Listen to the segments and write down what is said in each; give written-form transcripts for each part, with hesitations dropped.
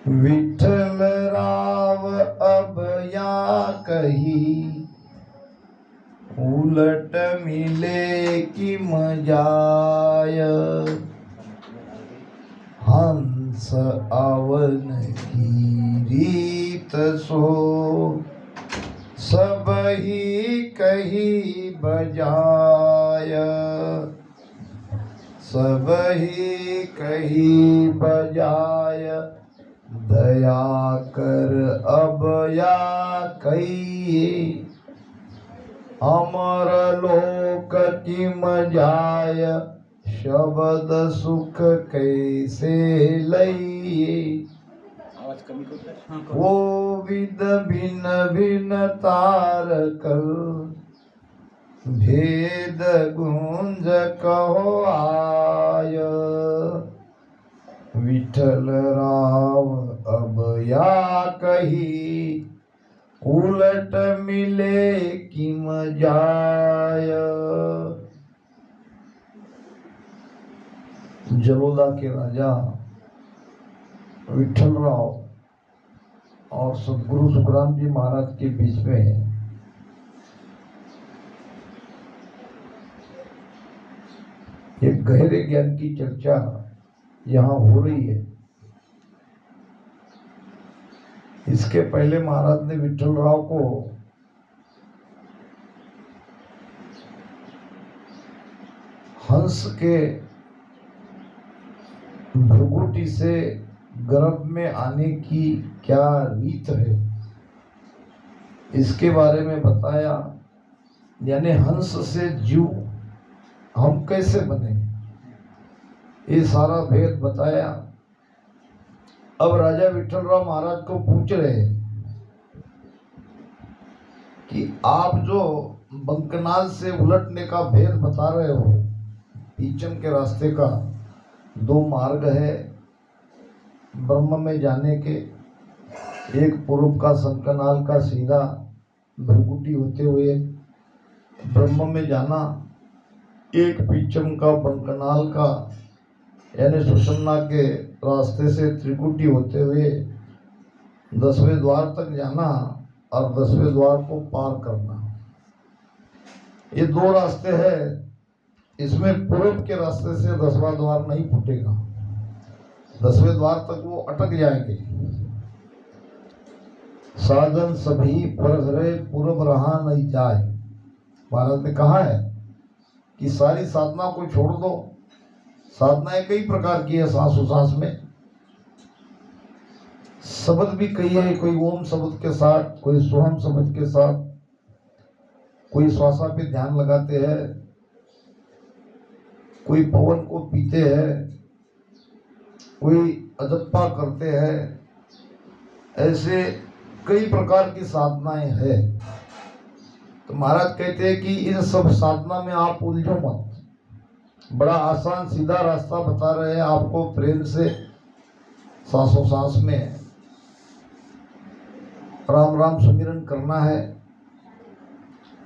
विठल राव अब या कही, उलट मिले कि मजाय। हंस अवन की रीत सो, सब ही कही बजाय। सब ही कही बजाय, दया कर अब या कही। अमर लोक की मजाय, शब्द सुख कैसे लइए। वो विद भिन भिन तारकल, भेद गुंज कहो आय। विठल राव अब या कही, उलट मिले कि मजाय। जलोदा के राजा विठल राव और सदगुरु सुखराम जी महाराज के बीच में एक गहरे ज्ञान की चर्चा यहाँ हो रही है। इसके पहले महाराज ने विठल राव को हंस के भृगुटी से गर्भ में आने की क्या रीत है, इसके बारे में बताया। यानी हंस से जीव हम कैसे बने, ये सारा भेद बताया। अब राजा विठल राव महाराज को पूछ रहे कि आप जो बंकनाल से उलटने का भेद बता रहे हो, पीछम के रास्ते का दो मार्ग है ब्रह्म में जाने के। एक पूर्व का संकनाल का सीधा भृगुटी होते हुए ब्रह्म में जाना, एक पीछम का बंकनाल का यानी सुषमना के रास्ते से त्रिकुटी होते हुए 10वें द्वार तक जाना और 10वें द्वार को पार करना। ये दो रास्ते हैं। इसमें पूर्व के रास्ते से 10वां द्वार नहीं फूटेगा, 10वें द्वार तक वो अटक जाएंगे। साधन सभी परघरे पूर्व रहा नहीं जाए। भारत ने कहा है कि सारी साधना को छोड़ दो। साधनाएं कई प्रकार की है, सांस उसास में शब्द भी कई है, कोई ओम शब्द के साथ, कोई सोहम शब्द के साथ, कोई श्वासा पे ध्यान लगाते हैं, कोई पवन को पीते हैं, कोई अजप्पा करते हैं। ऐसे कई प्रकार की साधनाएं हैं। तो महाराज कहते हैं कि इन सब साधना में आप उलझो मत। बड़ा आसान सीधा रास्ता बता रहे हैं आपको। प्रेम से सांसों सांस में राम राम सुमिरन करना है।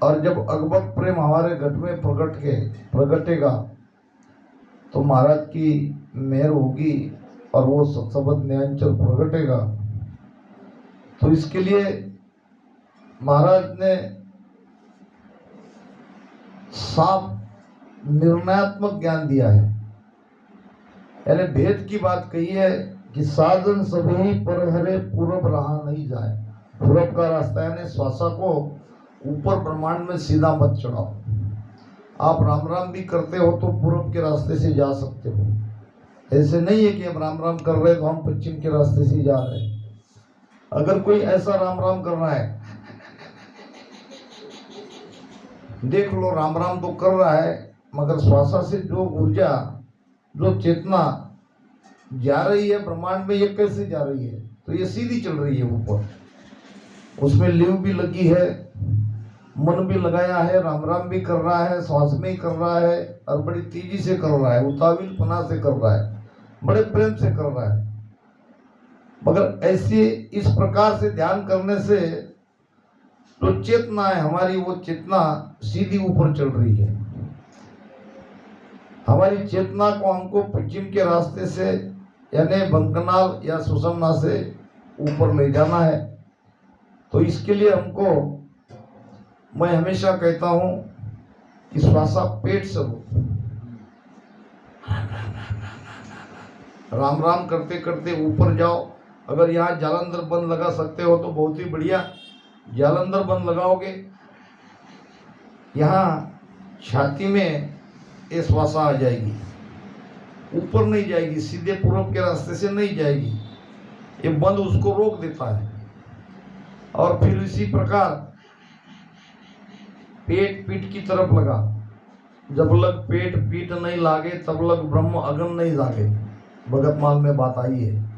और जब अगबत प्रेम हमारे घट में प्रगटेगा तो महाराज की मेहर होगी और वो सत्सबद न्यायचल प्रगटेगा। तो इसके लिए महाराज ने साफ निर्णयात्मक ज्ञान दिया है। यानी भेद की बात कही है कि साधन सभी परहरे पूरब रहा नहीं जाए। पूरब का रास्ता यानी श्वासा को ऊपर ब्रह्मांड में सीधा मत चढ़ाओ। आप राम राम भी करते हो तो पूरब के रास्ते से जा सकते हो। ऐसे नहीं है कि हम राम राम कर रहे तो हम पश्चिम के रास्ते से जा रहे हैं। अगर कोई ऐसा राम राम कर रहा है, देख लो राम राम तो कर रहा है, मगर श्वासा से जो ऊर्जा, जो चेतना जा रही है ब्रह्मांड में, ये कैसे जा रही है? तो ये सीधी चल रही है ऊपर। उसमें लिव भी लगी है, मन भी लगाया है, राम राम भी कर रहा है, श्वास में ही कर रहा है और बड़ी तेजी से कर रहा है, उताविल पना से कर रहा है, बड़े प्रेम से कर रहा है। मगर ऐसे इस प्रकार से ध्यान करने से जो चेतना है हमारी, वो चेतना सीधी ऊपर चल रही है। हमारी चेतना को हमको पश्चिम के रास्ते से यानी बंकनाल या सुषमना से ऊपर ले जाना है। तो इसके लिए हमको, मैं हमेशा कहता हूं कि श्वासा पेट से लो, राम राम करते करते ऊपर जाओ। अगर यहाँ जालंधर बंद लगा सकते हो तो बहुत ही बढ़िया, जालंधर बंद लगाओगे, यहाँ छाती में ये श्वासा आ जाएगी, ऊपर नहीं जाएगी, सीधे पूरब के रास्ते से नहीं जाएगी, ये बंद उसको रोक देता है। और फिर इसी प्रकार पेट पीठ की तरफ लगा, जब लग पेट पीठ नहीं लागे तब लग ब्रह्म अगन नहीं जागे, भगतमाल में बात आई है।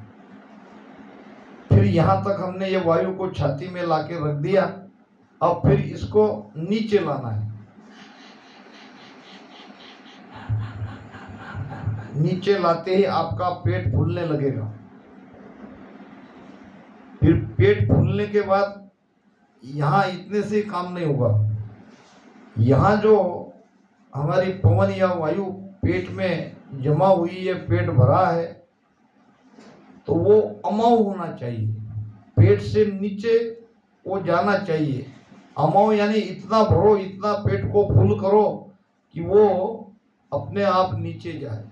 फिर यहां तक हमने ये वायु को छाती में लाके रख दिया। अब फिर इसको नीचे लाना है, नीचे लाते ही आपका पेट फूलने लगेगा। फिर पेट फूलने के बाद यहां इतने से काम नहीं होगा, यहां जो हमारी पवन या वायु पेट में जमा हुई है, पेट भरा है, तो वो अमाव होना चाहिए, पेट से नीचे वो जाना चाहिए। अमाव यानी इतना भरो, इतना पेट को फुल करो कि वो अपने आप नीचे जाए।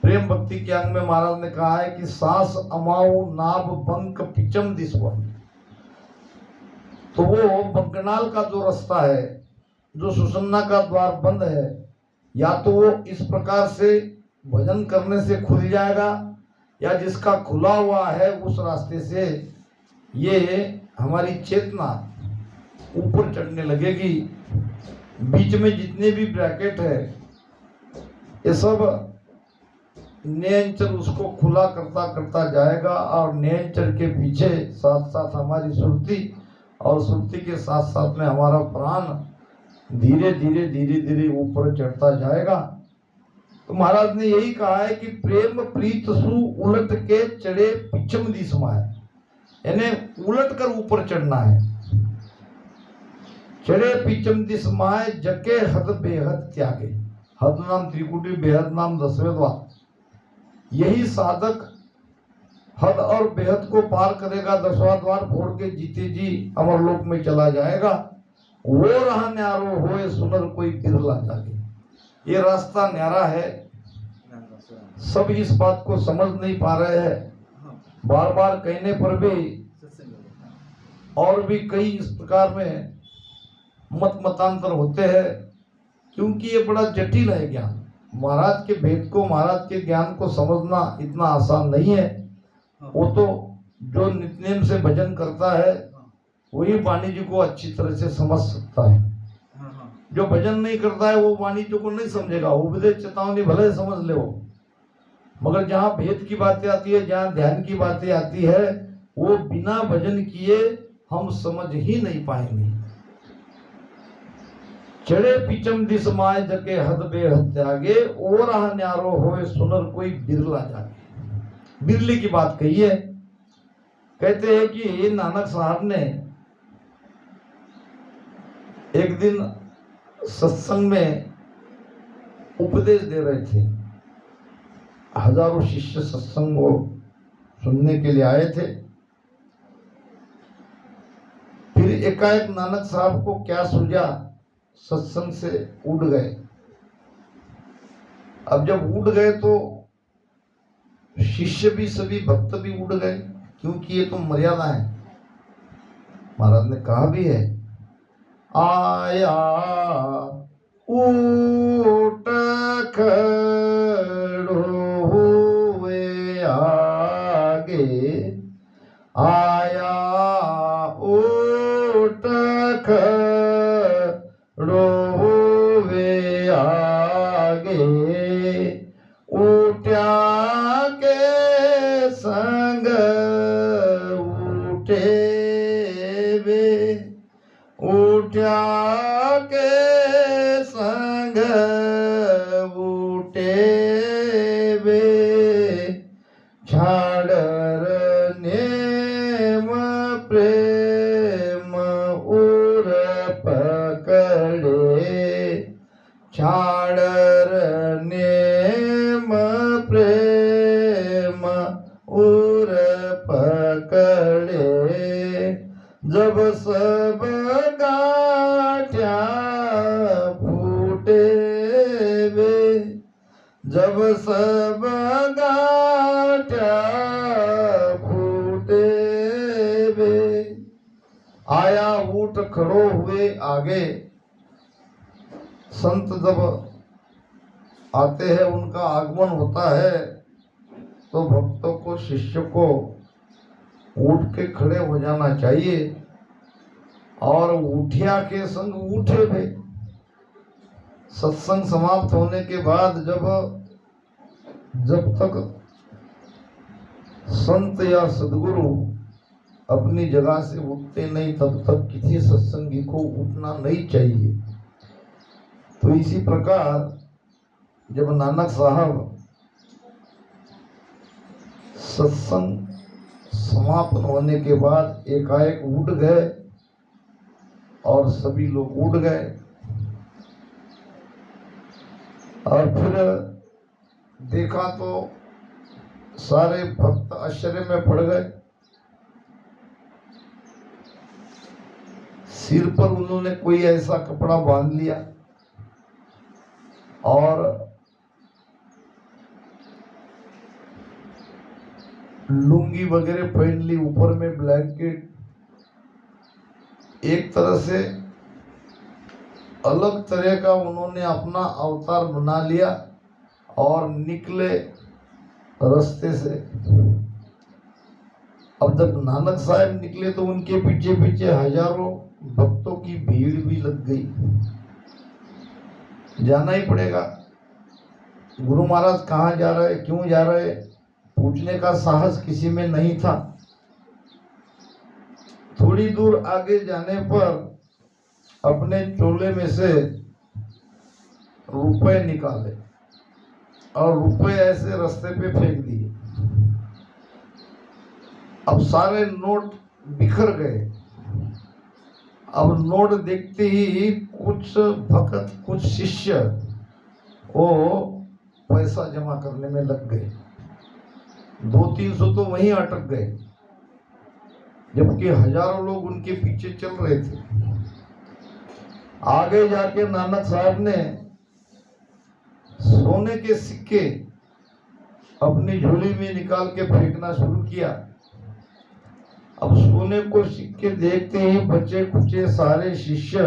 प्रेम भक्ति के अंग में महाराज ने कहा है कि सांस अमाव नाभ बंक पिचम दिसवा। तो वो बंकनाल का जो रास्ता है, जो सुषमना का द्वार बंद है, या तो वो इस प्रकार से भजन करने से खुल जाएगा, या जिसका खुला हुआ है उस रास्ते से ये हमारी चेतना ऊपर चढ़ने लगेगी। बीच में जितने भी ब्रैकेट है ये सब नयनचर उसको खुला करता करता जाएगा, और नयनचर के पीछे साथ साथ हमारी सुरती, और सुरती के साथ साथ में हमारा प्राण धीरे धीरे धीरे धीरे ऊपर चढ़ता जाएगा। तो महाराज ने यही कहा है कि प्रेम प्रीत सु उलट के चढ़े पिछम दिशमा है, यानी उलट कर ऊपर चढ़ना है। चढ़े पिछम दिशमाए जके हद बेहद त्यागे, हद नाम त्रिकुटी, बेहद नाम 10वें द्वार। यही साधक हद और बेहद को पार करेगा, 10वां द्वार फोड़ के जीते जी अमरलोक में चला जाएगा। वो रहा न्यारो होए सुनर कोई बिरला जागे। ये रास्ता न्यारा है, सब इस बात को समझ नहीं पा रहे हैं। बार बार कहने पर भी और भी कई इस प्रकार में मत मतांतर होते हैं, क्योंकि ये बड़ा जटिल है ज्ञान। महाराज के भेद को, महाराज के ज्ञान को समझना इतना आसान नहीं है। वो तो जो नित्यनेम से भजन करता है वही वाणी जी को अच्छी तरह से समझ सकता है। जो भजन नहीं करता है वो वाणी जी को नहीं समझेगा। उपदेश चेतावनी भले समझ ले वो, मगर जहाँ भेद की बातें आती है, जहाँ ध्यान की बातें आती है, वो बिना भजन किए हम समझ ही नहीं पाएंगे। चढ़े पिचम दिस माय जके हद बेहद त्यागे, और न्यारो होए सुनर कोई बिरला जागे। बिरले की बात कही है। कहते हैं कि नानक साहब ने एक दिन सत्संग में उपदेश दे रहे थे, हजारों शिष्य सत्संग को सुनने के लिए आए थे। फिर एकाएक नानक साहब को क्या सूझा, सत्संग से उड़ गए। अब जब उड़ गए तो शिष्य भी, सभी भक्त भी उड़ गए, क्योंकि ये तो मर्यादा है। महाराज ने कहा भी है, आया ऊट खड़ो हुए आगे, आया ऊट खड़ो हुए आगे, ऊट्या के संग उठे वे, ऊट्या के संग उठे वे, छाड़र नेम प्रेम उर पकड़े, छाड़र नेम प्रेम जब सब गांठ्या फूटे वे, जब सब गांठ्या फूटे वे। आया ऊठ खड़ो हुए आगे। संत जब आते हैं, उनका आगमन होता है, तो भक्तों को, शिष्य को उठ के खड़े हो जाना चाहिए और उठिया के संग उठे वे। सत्संग समाप्त होने के बाद जब तक संत या सद्गुरु अपनी जगह से उठते नहीं, तब तक किसी सत्संगी को उठना नहीं चाहिए। तो इसी प्रकार जब नानक साहब सत्संग समाप्त होने के बाद एकाएक उठ गए और सभी लोग उठ गए, और फिर देखा तो सारे भक्त आश्चर्य में पड़ गए। सिर पर उन्होंने कोई ऐसा कपड़ा बांध लिया और लुंगी वगैरह पहन ली, ऊपर में ब्लैंकेट। एक तरह से अलग तरह का उन्होंने अपना अवतार बना लिया और निकले रास्ते से। अब जब नानक साहब निकले तो उनके पीछे पीछे हजारों भक्तों की भीड़ भी लग गई। जाना ही पड़ेगा। गुरु महाराज कहाँ जा रहे, क्यों जा रहे, पूछने का साहस किसी में नहीं था। थोड़ी दूर आगे जाने पर अपने चोले में से रुपए निकाले और रुपए ऐसे रास्ते पे फेंक दिए। अब सारे नोट बिखर गए। अब नोट देखते ही कुछ भक्त, कुछ शिष्य वो पैसा जमा करने में लग गए। 200-300 तो वहीं अटक गए, जबकि हजारों लोग उनके पीछे चल रहे थे। आगे जाके नानक साहब ने सोने के सिक्के अपनी झोली में निकाल के फेंकना शुरू किया। अब सोने को सिक्के देखते ही बचे कुचे सारे शिष्य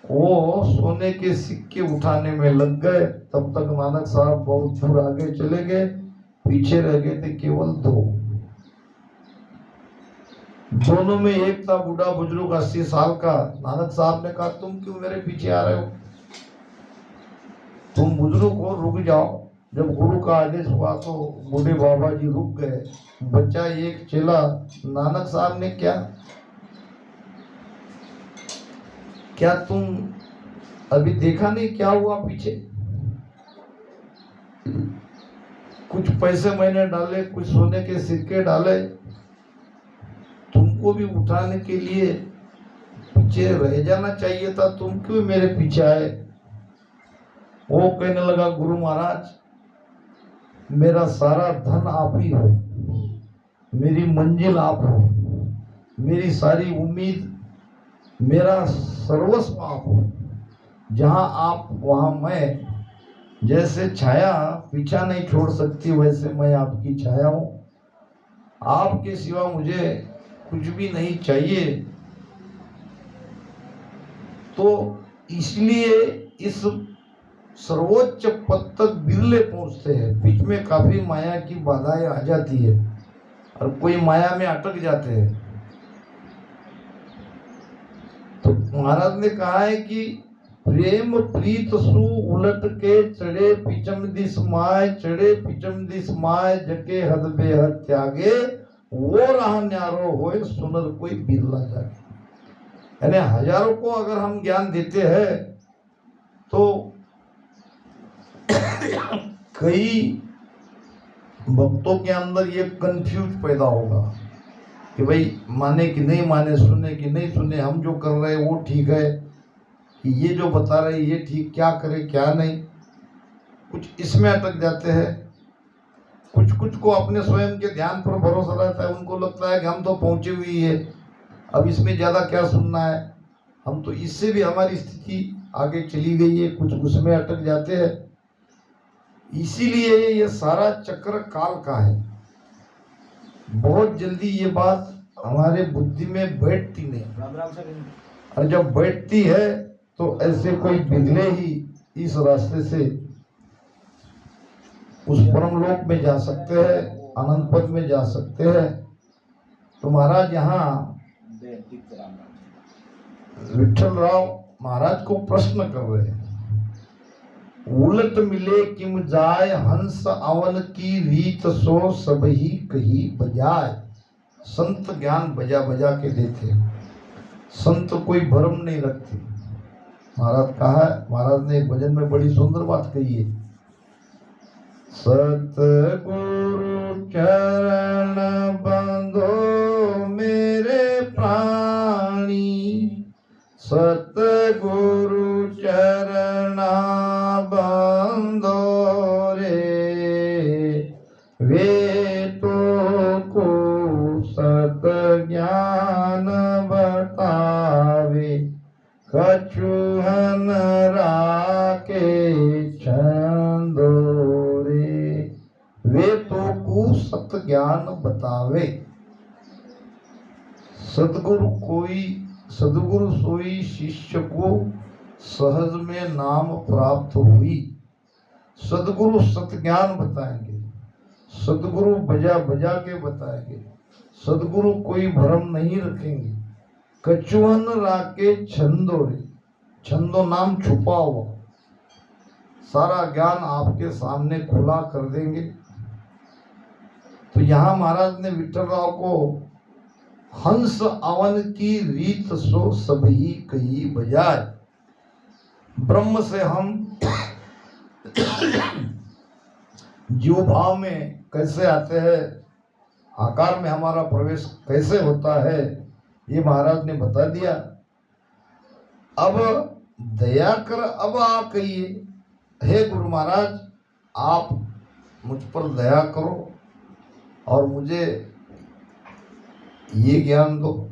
वो सोने के सिक्के उठाने में लग गए। तब तक नानक साहब बहुत दूर आगे चले गए, पीछे रह गए थे केवल दो। दोनों में एक था बूढ़ा बुजुर्ग 80 साल का। नानक साहब ने कहा, तुम क्यों मेरे पीछे आ रहे हो, तुम बुजुर्ग हो, रुक जाओ। जब गुरु का आदेश हुआ तो बूढ़े बाबा जी रुक गए। बच्चा एक चला। नानक साहब ने क्या तुम अभी देखा नहीं क्या हुआ पीछे? कुछ पैसे मैंने डाले, कुछ सोने के सिक्के डाले, तुमको भी उठाने के लिए पीछे रह जाना चाहिए था, तुम क्यों मेरे पीछे आए? वो कहने लगा, गुरु महाराज मेरा सारा धन आप ही हो, मेरी मंजिल आप हो, मेरी सारी उम्मीद, मेरा सर्वस्व आप हो। जहां आप वहां मैं। जैसे छाया पीछा नहीं छोड़ सकती, वैसे मैं आपकी छाया हूं। आपके सिवा मुझे कुछ भी नहीं चाहिए। तो इसलिए इस सर्वोच्च पद तक बिरले पहुंचते हैं। बीच में काफी माया की बाधाएं आ जाती है और कोई माया में अटक जाते हैं। तो महाराज ने कहा है कि प्रेम प्रीत सु उलट के चढ़े पिचम दिस माय, चढ़े पिचम दिस माय, जके हद बेहद त्यागे, वो रहा न्यारो होए सुनर कोई बिरला जागे। यानी हजारों को अगर हम ज्ञान देते हैं तो कई भक्तों के अंदर ये कंफ्यूज पैदा होगा कि भाई माने कि नहीं माने, सुने कि नहीं सुने, हम जो कर रहे हैं वो ठीक है कि ये जो बता रहे ये ठीक, क्या करे क्या नहीं। कुछ इसमें अटक जाते हैं, कुछ कुछ को अपने स्वयं के ध्यान पर भरोसा रहता है, उनको लगता है कि हम तो पहुंचे हुए ही है, अब इसमें ज़्यादा क्या सुनना है। हम तो इससे भी हमारी स्थिति आगे चली गई है, कुछ उसमें अटक जाते हैं। इसीलिए ये सारा चक्र काल का है। बहुत जल्दी ये बात हमारे बुद्धि में बैठती नहीं, और जब बैठती है तो ऐसे कोई बिगले ही इस रास्ते से उस परम लोक में जा सकते हैं, अनंत पद में जा सकते हैं। तो महाराज यहाँ विठल राव महाराज को प्रश्न कर रहे हैं, उलट मिले किम जाय हंस अवन की रीत सो सब ही कही बजाय। संत ज्ञान बजा बजा के देते, संत कोई भरम नहीं रखते। महाराज कहा, महाराज ने एक भजन में बड़ी सुंदर बात कही है, सतगुरु चरण बंधो मेरे प्राणी, सतगुरु चरणा बंधो रे, वे तो को सत ज्ञान बतावे, कछुहन राके छंदो रे, वे तो को सत ज्ञान बतावे। सदगुरु सोई शिष्य को सहज में नाम प्राप्त हुई। सदगुरु सत ज्ञान बताएंगे, सदगुरु बजा बजा के बताएंगे, सदगुरु कोई भरम नहीं रखेंगे। कछुअन राके छंदो रे, छंदो नाम छुपा हुआ सारा ज्ञान आपके सामने खुला कर देंगे। तो यहाँ महाराज ने विठल राव को हंस अवन की रीत सो सभी कही बजाय। ब्रह्म से हम जीव भाव में कैसे आते हैं, आकार में हमारा प्रवेश कैसे होता है, ये महाराज ने बता दिया। अब दया कर अब आ कहिए, हे गुरु महाराज आप मुझ पर दया करो और मुझे ये ज्ञान दो।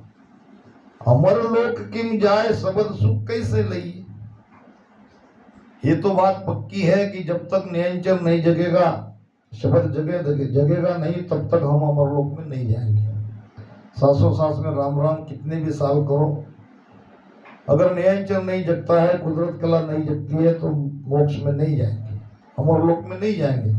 अमर लोक किम जाए सबद सुख कैसे लइए। ये तो बात पक्की है कि जब तक नियंचल नहीं जगेगा, शब्द जगेगा नहीं, तब तक हम अमर लोक में नहीं जाएंगे। 700 साल में राम राम कितने भी साल करो, अगर नियंचल नहीं जगता है, कुदरत कला नहीं जगती है, तो मोक्ष में नहीं जाएंगे, अमर लोक में नहीं जाएंगे।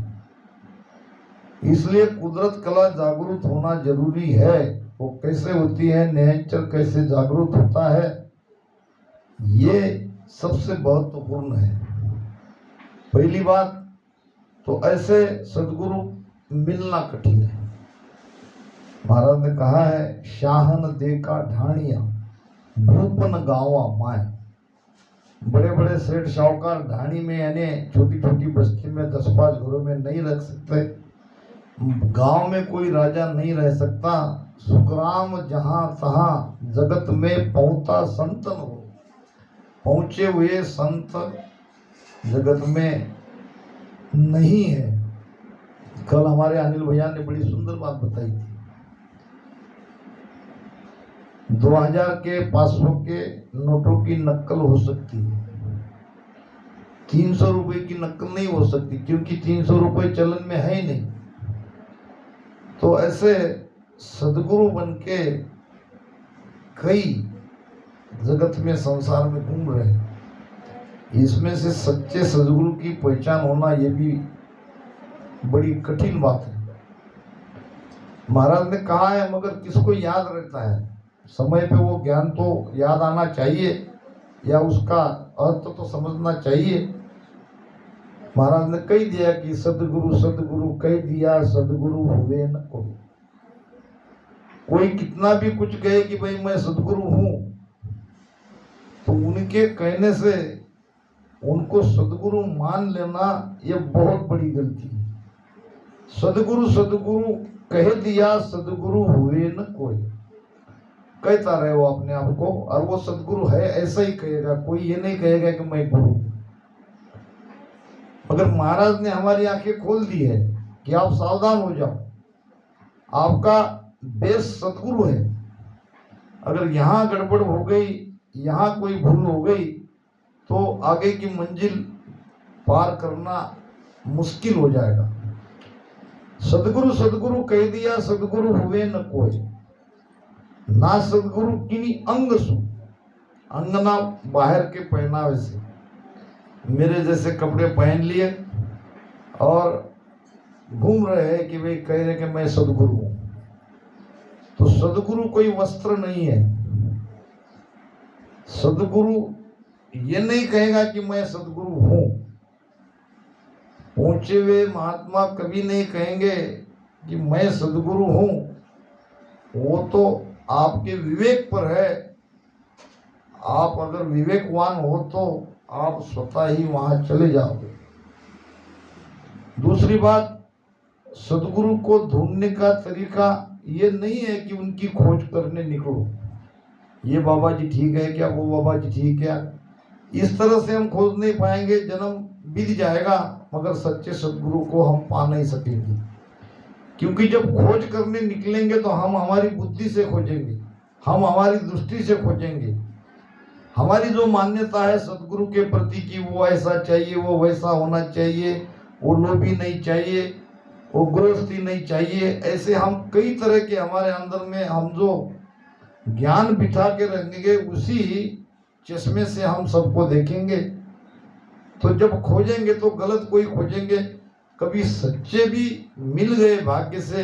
इसलिए कुदरत कला जागरूक होना जरूरी है। वो कैसे होती है, नियंचल कैसे जागरूक होता है, ये सबसे महत्वपूर्ण है। पहली बात तो ऐसे सदगुरु मिलना कठिन है। महाराज ने कहा है, शाहन देखा ढाणिया भूपन गावा माए। बड़े बड़े सेठ साहूकार ढाणी में यानी छोटी छोटी बस्ती में 10-5 घरों में नहीं रख सकते। गांव में कोई राजा नहीं रह सकता। सुखराम जहां तहां जगत में पहुंचा संतन हो। पहुंचे हुए संत जगत में नहीं है। कल हमारे अनिल भैया ने बड़ी सुंदर बात बताई थी। 2000 के 500 के नोटों की नकल हो सकती है, 300 रुपए की नकल नहीं हो सकती, क्योंकि 300 रुपए चलन में है ही नहीं। तो ऐसे सदगुरु बन के कई जगत में संसार में घूम रहे हैं। इसमें से सच्चे सदगुरु की पहचान होना ये भी बड़ी कठिन बात है। महाराज ने कहा है, मगर किसको याद रहता है, समय पे वो ज्ञान तो याद आना चाहिए या उसका अर्थ तो समझना चाहिए। महाराज ने कह दिया कि सदगुरु सदगुरु कह दिया, सदगुरु हुए न कोई। कोई कितना भी कुछ कहे कि भाई मैं सदगुरु हूं, तो उनके कहने से उनको सदगुरु मान लेना ये बहुत बड़ी गलती है। सदगुरु सदगुरु कह दिया, सदगुरु हुए न कोई। कहता रहे वो अपने आप को, और वो सदगुरु है ऐसा ही कहेगा, कोई ये नहीं कहेगा कि मैं गुरु। मगर महाराज ने हमारी आंखें खोल दी है कि आप सावधान हो जाओ, आपका बेस सदगुरु है। अगर यहाँ गड़बड़ हो गई, यहाँ कोई भूल हो गई तो आगे की मंजिल पार करना मुश्किल हो जाएगा। सदगुरु सदगुरु कह दिया, सदगुरु हुए न कोई, ना सदगुरु किन्हीं अंग सु, अंगना बाहर के पहनावे से। मेरे जैसे कपड़े पहन लिए और घूम रहे हैं कि भाई कह रहे कि मैं सदगुरु हूं, तो सदगुरु कोई वस्त्र नहीं है। सदगुरु ये नहीं कहेगा कि मैं सदगुरु हूं। ऊंचे हुए महात्मा कभी नहीं कहेंगे कि मैं सदगुरु हूं। वो तो आपके विवेक पर है। आप अगर विवेकवान हो तो आप स्वतः ही वहां चले जाओगे। दूसरी बात, सदगुरु को ढूंढने का तरीका ये नहीं है कि उनकी खोज करने निकलो, ये बाबा जी ठीक है क्या, वो बाबा जी ठीक है। इस तरह से हम खोज नहीं पाएंगे, जन्म बीत जाएगा मगर सच्चे सदगुरु को हम पा नहीं सकेंगे। क्योंकि जब खोज करने निकलेंगे तो हम हमारी बुद्धि से खोजेंगे, हम हमारी दृष्टि से खोजेंगे। हमारी जो मान्यता है सदगुरु के प्रति कि वो ऐसा चाहिए, वो वैसा होना चाहिए, वो लोभी नहीं चाहिए, वो गृहस्थी नहीं चाहिए, ऐसे हम कई तरह के हमारे अंदर में हम जो ज्ञान बिठा के रखेंगे उसी चश्मे से हम सबको देखेंगे। तो जब खोजेंगे तो गलत कोई खोजेंगे। कभी सच्चे भी मिल गए भाग्य से,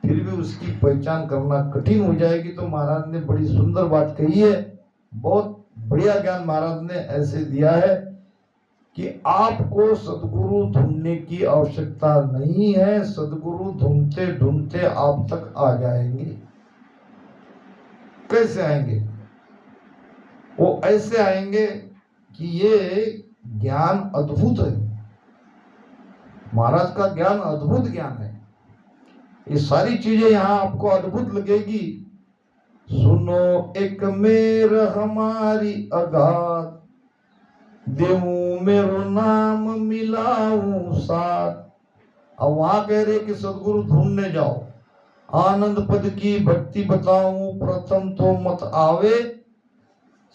फिर भी उसकी पहचान करना कठिन हो जाएगी। तो महाराज ने बड़ी सुंदर बात कही है, बहुत बढ़िया ज्ञान महाराज ने ऐसे दिया है कि आपको सदगुरु ढूंढने की आवश्यकता नहीं है। सदगुरु ढूंढते ढूंढते आप तक आ जाएंगे। कैसे आएंगे? वो ऐसे आएंगे कि ये ज्ञान अद्भुत है। महाराज का ज्ञान अद्भुत ज्ञान है। ये सारी चीजें यहाँ आपको अद्भुत लगेगी। सुनो एक मेर हमारी अगाध, देवू मेरो नाम मिलाऊं साथ। अब वहां कह रहे कि सदगुरु ढूंढने जाओ, आनंद पद की भक्ति बताऊं प्रथम तो मत आवे।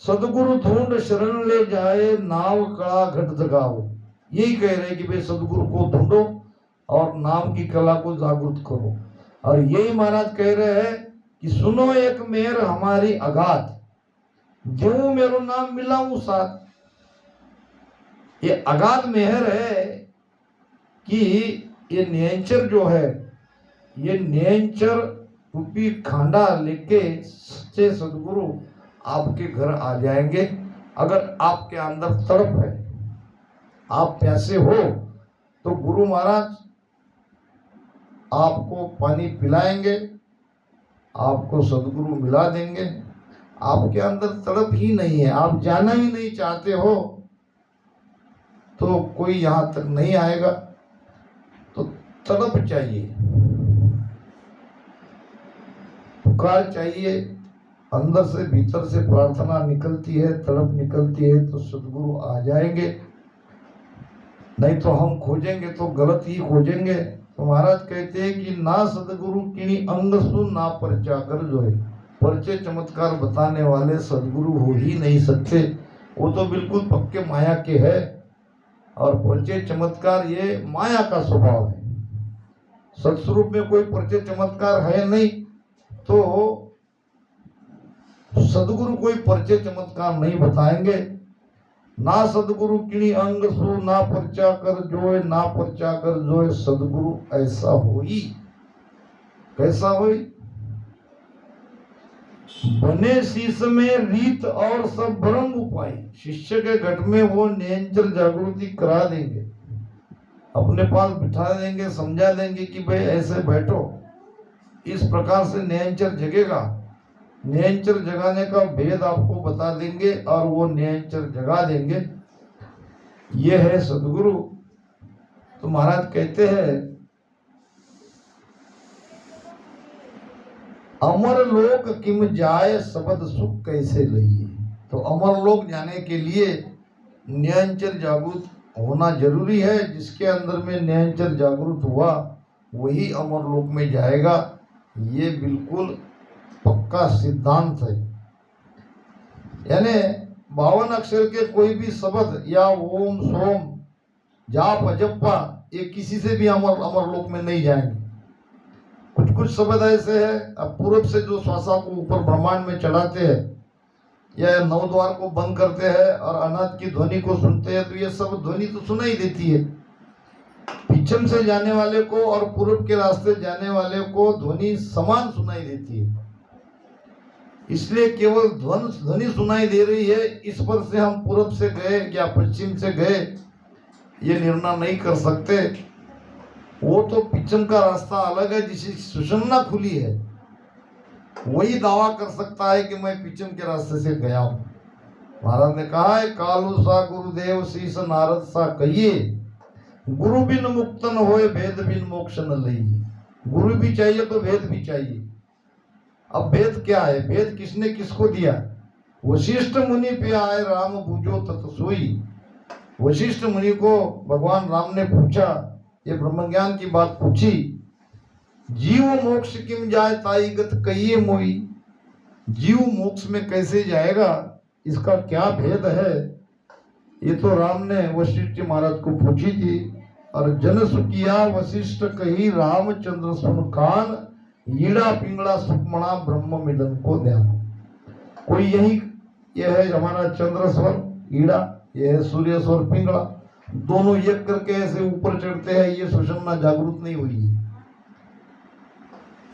सदगुरु ढूंढ शरण ले जाए, नाव कला घट जगाओ। यही कह रहे कि भाई सदगुरु को ढूंढो और नाम की कला को जागृत करो। और यही महाराज कह रहे हैं कि सुनो एक मेहर हमारी अगाध, देवू मेरो नाम मिलाऊं साथ। ये अगाध मेहर है कि ये नियंचर जो है, ये नियंचर रूपी खांडा लेके सच्चे सदगुरु आपके घर आ जाएंगे। अगर आपके अंदर तड़प है, आप प्यासे हो, तो गुरु महाराज आपको पानी पिलाएंगे, आपको सदगुरु मिला देंगे। आपके अंदर तड़प ही नहीं है, आप जाना ही नहीं चाहते हो, तो कोई यहां तक नहीं आएगा। तो तड़प चाहिए, पुकार चाहिए, अंदर से भीतर से प्रार्थना निकलती है, तड़प निकलती है, तो सदगुरु आ जाएंगे। नहीं तो हम खोजेंगे तो गलत ही खोजेंगे। तो महाराज कहते हैं कि ना सदगुरु किन्हीं अंग सु, ना परचा कर जोए। परचे चमत्कार बताने वाले सदगुरु हो ही नहीं सकते, वो तो बिल्कुल पक्के माया के है। और परचे चमत्कार ये माया का स्वभाव है। सत्स्वरूप में कोई परचे चमत्कार है नहीं, तो सदगुरु कोई परचे चमत्कार नहीं बताएंगे। ना सदगुरु किन्हीं अंग सु, ना परचा कर जोए, ना परचा कर जोए। सदगुरु ऐसा होई, कैसा होई? बने शीश में रीत और सब भ्रम उपाय। शिष्य के घट में वो नियंचर जागृति करा देंगे, अपने पास बिठा देंगे, समझा देंगे कि भाई ऐसे बैठो, इस प्रकार से नियंचर जगेगा। नियंचर जगाने का भेद आपको बता देंगे और वो नियंचर जगा देंगे। ये है सदगुरु। तो महाराज कहते हैं अमर लोक किम जाए, शब्द सुख कैसे लइए। तो अमर लोक जाने के लिए नियंचर जागृत होना जरूरी है। जिसके अंदर में नियंचर जागृत हुआ वही अमरलोक में जाएगा। ये बिल्कुल पक्का सिद्धांत है। यानी 52 अक्षर के कोई भी शब्द या ओम सोम जाप अजप्पा ये किसी से भी अमरलोक में नहीं जाएंगे। कुछ कुछ शब्द ऐसे हैं, अब पूर्व से जो श्वासा को ऊपर ब्रह्मांड में चढ़ाते हैं या नवद्वार को बंद करते हैं और अनाथ की ध्वनि को सुनते हैं, तो ये सब ध्वनि तो सुनाई देती है। पश्चिम से जाने वाले को और पूर्व के रास्ते जाने वाले को ध्वनि समान सुनाई देती है। इसलिए केवल ध्वनि सुनाई दे रही है, इस पर से हम पूर्व से गए या पश्चिम से गए ये निर्णय नहीं कर सकते। वो तो पश्चिम का रास्ता अलग है, जिसकी सुषुम्ना खुली है वही दावा कर सकता है कि मैं पश्चिम के रास्ते से गया हूं। महाराज ने कहा है, कालू सा गुरुदेव शीस नारद सा कहिए, गुरु बिन मुक्तन होए भेद बिन मोक्ष न लइए। गुरु भी चाहिए तो भेद भी चाहिए। अब भेद क्या है? भेद किसने किसको दिया? वशिष्ठ मुनि पे आए राम बूझो तत सोई। वशिष्ठ मुनि को भगवान राम ने पूछा, ये ब्रह्म ज्ञान की बात पूछी। जीव मोक्ष किम जाए ताई गत कहिए मोई। जीव मोक्ष में कैसे जाएगा, इसका क्या भेद है? ये तो राम ने वशिष्ठ महाराज को पूछी थी। और जन सुकिया वशिष्ठ कही रामचंद्र सुन कान, ईड़ा पिंगड़ा सुकमणा ब्रह्म मिलन को ध्यान। कोई यह है हमारा चंद्र स्वर ईड़ा, यह है सूर्य स्वर पिंगड़ा, दोनों एक करके ऐसे ऊपर चढ़ते हैं। ये सुषुम्ना जागृत नहीं हुई है।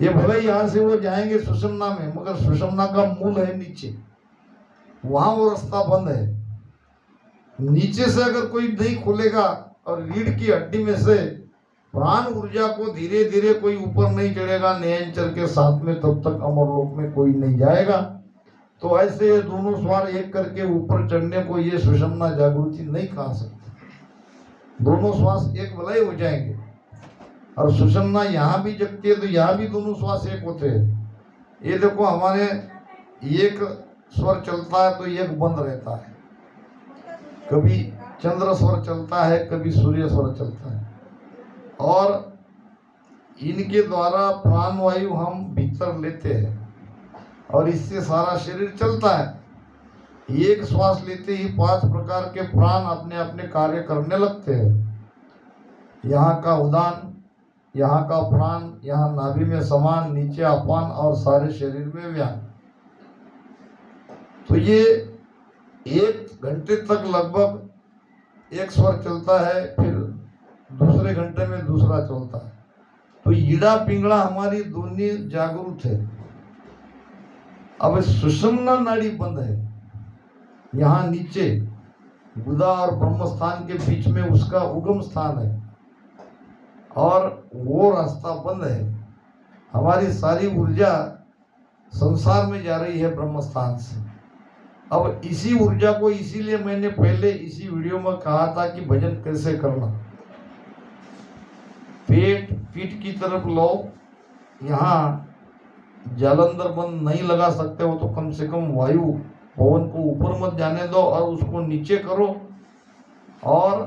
ये भले यहां से वो जाएंगे सुषुम्ना में, मगर सुषुम्ना का मूल है नीचे, वहां वो रास्ता बंद है। नीचे से अगर कोई नहीं खोलेगा और रीढ़ की हड्डी में से प्राण ऊर्जा को धीरे धीरे कोई ऊपर नहीं चढ़ेगा नयनचर के साथ में, तब तक अमरलोक में कोई नहीं जाएगा। तो ऐसे दोनों स्वार एक करके ऊपर चढ़ने को ये सुषुम्ना जागृति नहीं कहा सकते। दोनों श्वास एक भलाई हो जाएंगे। और सुषुम्ना यहाँ भी जगती है तो यहाँ भी दोनों श्वास एक होते हैं। ये देखो, हमारे एक स्वर चलता है तो एक बंद रहता है। कभी चंद्र स्वर चलता है, कभी सूर्य स्वर चलता है। और इनके द्वारा प्राण वायु हम भीतर लेते हैं और इससे सारा शरीर चलता है। एक श्वास लेते ही 5 प्रकार के प्राण अपने अपने कार्य करने लगते हैं। यहाँ का उदान, यहाँ का प्राण, यहाँ नाभि में समान, नीचे अपान और सारे शरीर में व्यान। तो ये 1 घंटे तक लगभग एक स्वर चलता है, फिर दूसरे घंटे में दूसरा चलता है। तो ईड़ा पिंगड़ा हमारी दोनों जागरूक है। अब सुषुम्ना नाड़ी बंद है। यहाँ नीचे गुदा और ब्रह्म स्थान के बीच में उसका उगम स्थान है और वो रास्ता बंद है। हमारी सारी ऊर्जा संसार में जा रही है ब्रह्म स्थान से। अब इसी ऊर्जा को, इसीलिए मैंने पहले इसी वीडियो में कहा था कि भजन कैसे करना। पीठ की तरफ लो। यहाँ जालंधर बंद नहीं लगा सकते हो तो कम से कम वायु पवन को ऊपर मत जाने दो और उसको नीचे करो। और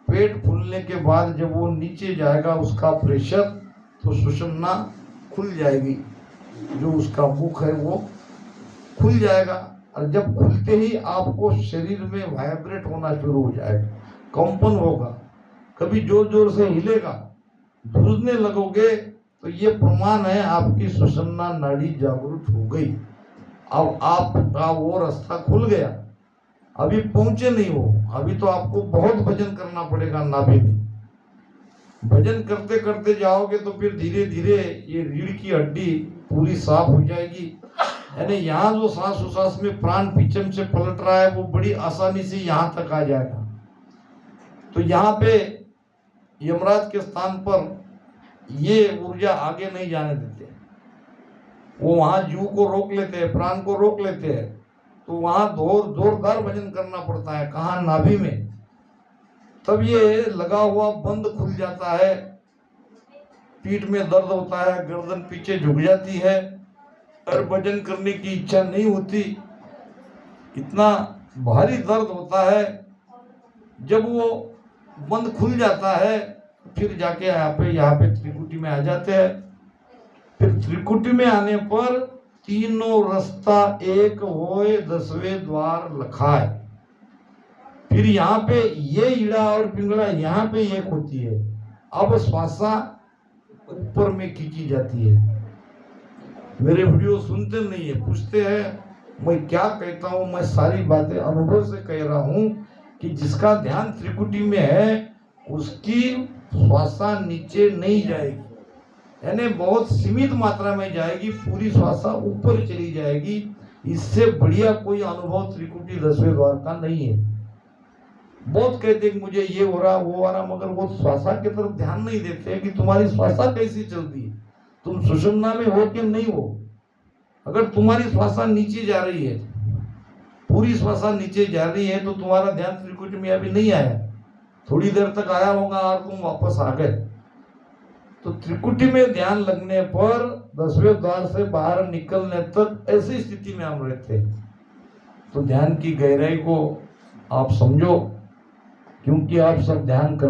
पेट फूलने के बाद जब वो नीचे जाएगा उसका प्रेशर, तो सुषुम्ना खुल जाएगी। जो उसका मुख है वो खुल जाएगा। और जब खुलते ही आपको शरीर में वाइब्रेट होना शुरू हो जाएगा, कंपन होगा, कभी जोर जोर से हिलेगा, ध्रुजने लगोगे, तो ये प्रमाण है आपकी सुषुम्ना नाड़ी जागृत हो गई। अब आपका वो रास्ता खुल गया। अभी पहुंचे नहीं हो, अभी तो आपको बहुत भजन करना पड़ेगा नाभि में। भजन करते करते जाओगे तो फिर धीरे धीरे ये रीढ़ की हड्डी पूरी साफ हो जाएगी। यानी यहाँ जो सांस उसास में प्राण पीछम से पलट रहा है वो बड़ी आसानी से यहाँ तक आ जाएगा। तो यहाँ पे यमराज के स्थान पर ये ऊर्जा आगे नहीं जाने देते। वो वहां जीव को रोक लेते हैं, प्राण को रोक लेते हैं। तो वहां जोरदार भजन करना पड़ता है। कहाँ? नाभि में। तब ये लगा हुआ बंद खुल जाता है। पीठ में दर्द होता है, गर्दन पीछे झुक जाती है और भजन करने की इच्छा नहीं होती। इतना भारी दर्द होता है। जब वो बंद खुल जाता है फिर जाके यहाँ पे त्रिकुटी में आ जाते हैं। फिर त्रिकुटी में आने पर तीनों रास्ता एक होए 10वें द्वार लखाए। फिर यहाँ पे ये ईड़ा और पिंगला यहाँ पे एक होती है। अब श्वासा ऊपर में खींची जाती है। मेरे वीडियो सुनते नहीं है, पूछते हैं मैं क्या कहता हूँ। मैं सारी बातें अनुभव से कह रहा हूँ कि जिसका ध्यान त्रिकुटी में है उसकी श्वासा नीचे नहीं जाएगी, यानी बहुत सीमित मात्रा में जाएगी, पूरी श्वासा ऊपर चली जाएगी। इससे बढ़िया कोई अनुभव त्रिकुटी 10वें द्वार का नहीं है। बहुत कहते हैं कि मुझे ये हो रहा वो हो रहा, मगर वो श्वासा की तरफ ध्यान नहीं देते कि तुम्हारी श्वासा कैसी चलती है, तुम सुषुम्ना में हो कि नहीं हो। अगर तुम्हारी श्वासा नीचे जा रही है, पूरी श्वासा नीचे जा रही है, तो तुम्हारा ध्यान त्रिकुटी में अभी नहीं आया, थोड़ी देर तक आया होगा और तुम वापस आ गए। तो त्रिकुटी में ध्यान लगने पर 10वें द्वार से बाहर निकलने तक ऐसी स्थिति में हम रहते हैं। तो ध्यान की गहराई को आप समझो, क्योंकि आप सब ध्यान कर